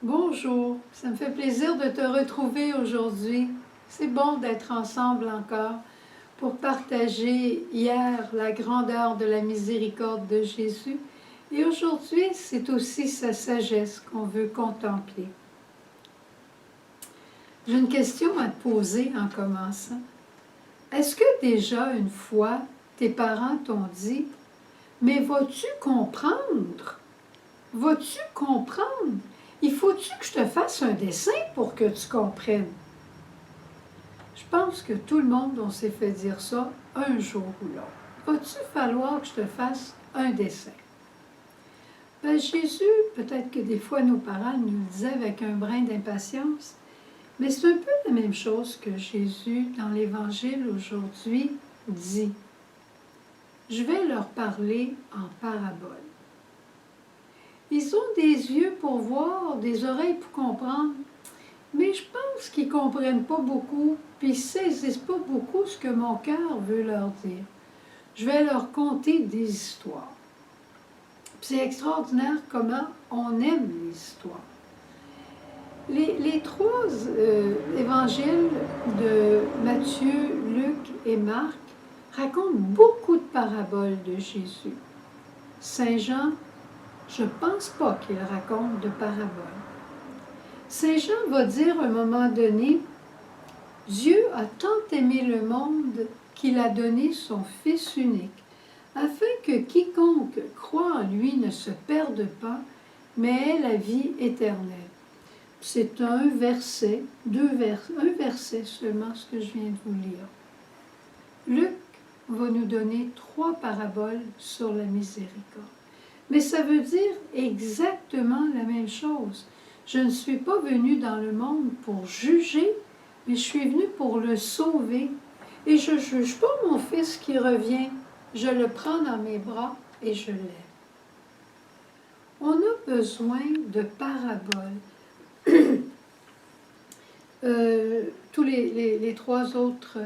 Bonjour, ça me fait plaisir de te retrouver aujourd'hui. C'est bon d'être ensemble encore pour partager hier la grandeur de la miséricorde de Jésus. Et aujourd'hui, c'est aussi sa sagesse qu'on veut contempler. J'ai une question à te poser en commençant. Est-ce que déjà une fois, tes parents t'ont dit « Mais vas-tu comprendre? Vas-tu comprendre? Il faut-tu que je te fasse un dessin pour que tu comprennes? » Je pense que tout le monde, on s'est fait dire ça un jour ou l'autre. Va-tu falloir que je te fasse un dessin? Ben, Jésus, peut-être que des fois nos parents nous le disaient avec un brin d'impatience, mais c'est un peu la même chose que Jésus dans l'Évangile aujourd'hui dit. Je vais leur parler en parabole. Ils ont des yeux pour voir, des oreilles pour comprendre, mais je pense qu'ils ne comprennent pas beaucoup, puis ils ne saisissent pas beaucoup ce que mon cœur veut leur dire. Je vais leur conter des histoires. C'est extraordinaire comment on aime les histoires. Les trois évangiles de Matthieu, Luc et Marc racontent beaucoup de paraboles de Jésus. Saint Jean, je ne pense pas qu'il raconte de paraboles. Saint Jean va dire à un moment donné, « Dieu a tant aimé le monde qu'il a donné son Fils unique, afin que quiconque croit en lui ne se perde pas, mais ait la vie éternelle. » C'est un verset, un verset seulement ce que je viens de vous lire. Luc va nous donner 3 paraboles sur la miséricorde. Mais ça veut dire exactement la même chose. Je ne suis pas venu dans le monde pour juger, mais je suis venu pour le sauver. Et je ne juge pas mon fils qui revient. Je le prends dans mes bras et je l'aime. On a besoin de paraboles. Tous les 3 autres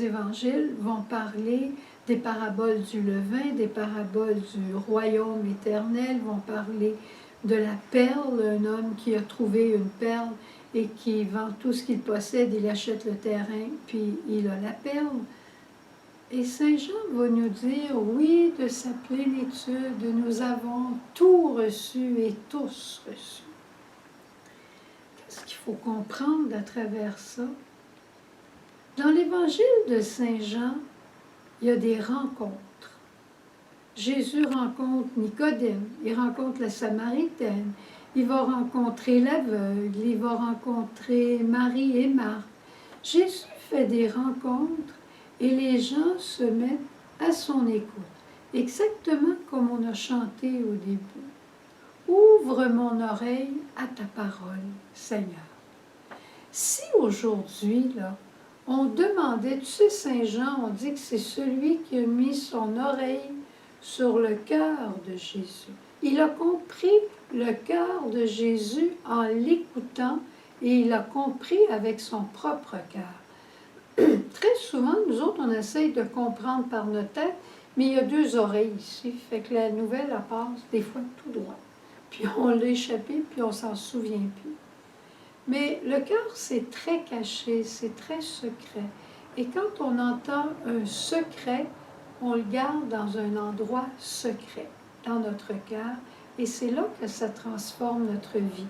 évangiles vont parler des paraboles du levain, des paraboles du royaume éternel, vont parler de la perle, un homme qui a trouvé une perle et qui vend tout ce qu'il possède, il achète le terrain, puis il a la perle. Et Saint Jean va nous dire, oui, de sa plénitude, nous avons tout reçu et tous reçu. Qu'est-ce qu'il faut comprendre à travers ça? Dans l'évangile de Saint Jean, il y a des rencontres. Jésus rencontre Nicodème, il rencontre la Samaritaine, il va rencontrer l'aveugle, il va rencontrer Marie et Marthe. Jésus fait des rencontres et les gens se mettent à son écoute, exactement comme on a chanté au début. Ouvre mon oreille à ta parole, Seigneur. Si aujourd'hui, là, on demandait, tu sais, Saint Jean, on dit que c'est celui qui a mis son oreille sur le cœur de Jésus. Il a compris le cœur de Jésus en l'écoutant et il a compris avec son propre cœur. Très souvent, nous autres, on essaye de comprendre par notre tête, mais il y a 2 oreilles ici, fait que la nouvelle, elle passe des fois tout droit. Puis on l'a échappé, puis on s'en souvient plus. Mais le cœur, c'est très caché, c'est très secret. Et quand on entend un secret, on le garde dans un endroit secret, dans notre cœur, et c'est là que ça transforme notre vie.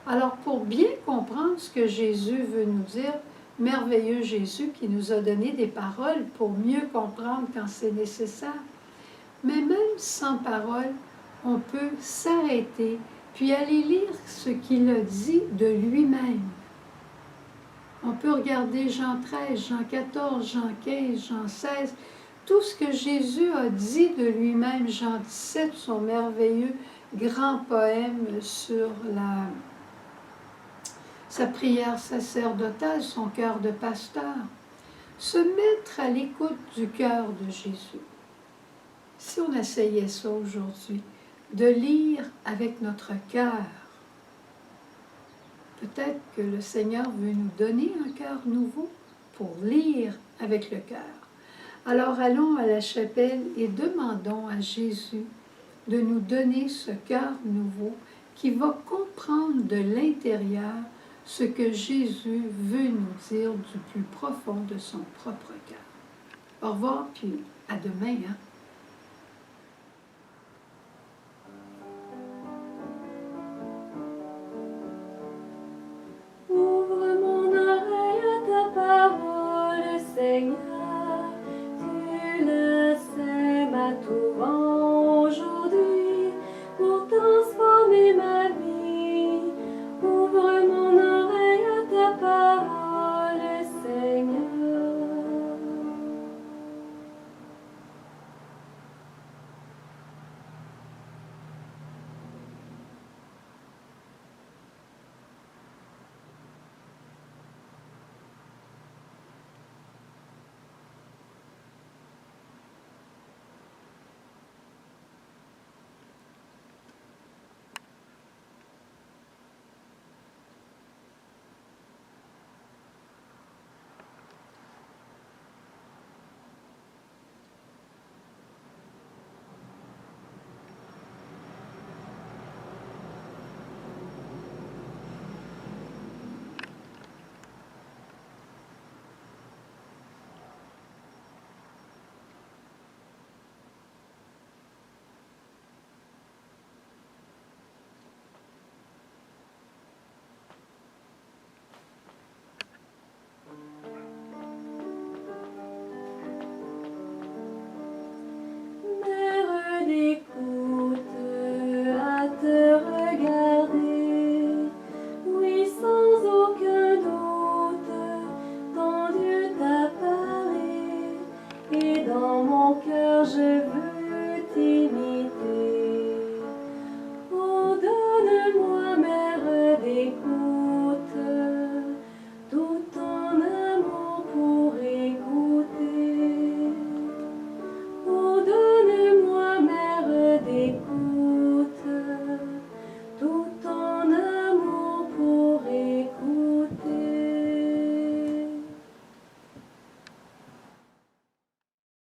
Alors, pour bien comprendre ce que Jésus veut nous dire, merveilleux Jésus qui nous a donné des paroles pour mieux comprendre quand c'est nécessaire, mais même sans paroles, on peut s'arrêter puis aller lire ce qu'il a dit de lui-même. On peut regarder Jean 13, Jean 14, Jean 15, Jean 16, tout ce que Jésus a dit de lui-même, Jean 17, son merveilleux grand poème sur sa prière sacerdotale, son cœur de pasteur. Se mettre à l'écoute du cœur de Jésus. Si on essayait ça aujourd'hui, de lire avec notre cœur. Peut-être que le Seigneur veut nous donner un cœur nouveau pour lire avec le cœur. Alors allons à la chapelle et demandons à Jésus de nous donner ce cœur nouveau qui va comprendre de l'intérieur ce que Jésus veut nous dire du plus profond de son propre cœur. Au revoir, puis à demain. Hein? Ouvre mon oreille à ta parole, Seigneur. Tu le sais, ma tout vent aujourd'hui pour transformer ma vie. Ouvre mon oreille à ta parole, Seigneur. Mère d'écoute à te regarder, oui sans aucun doute, ton Dieu t'a parlé, et dans mon cœur je veux t'imiter.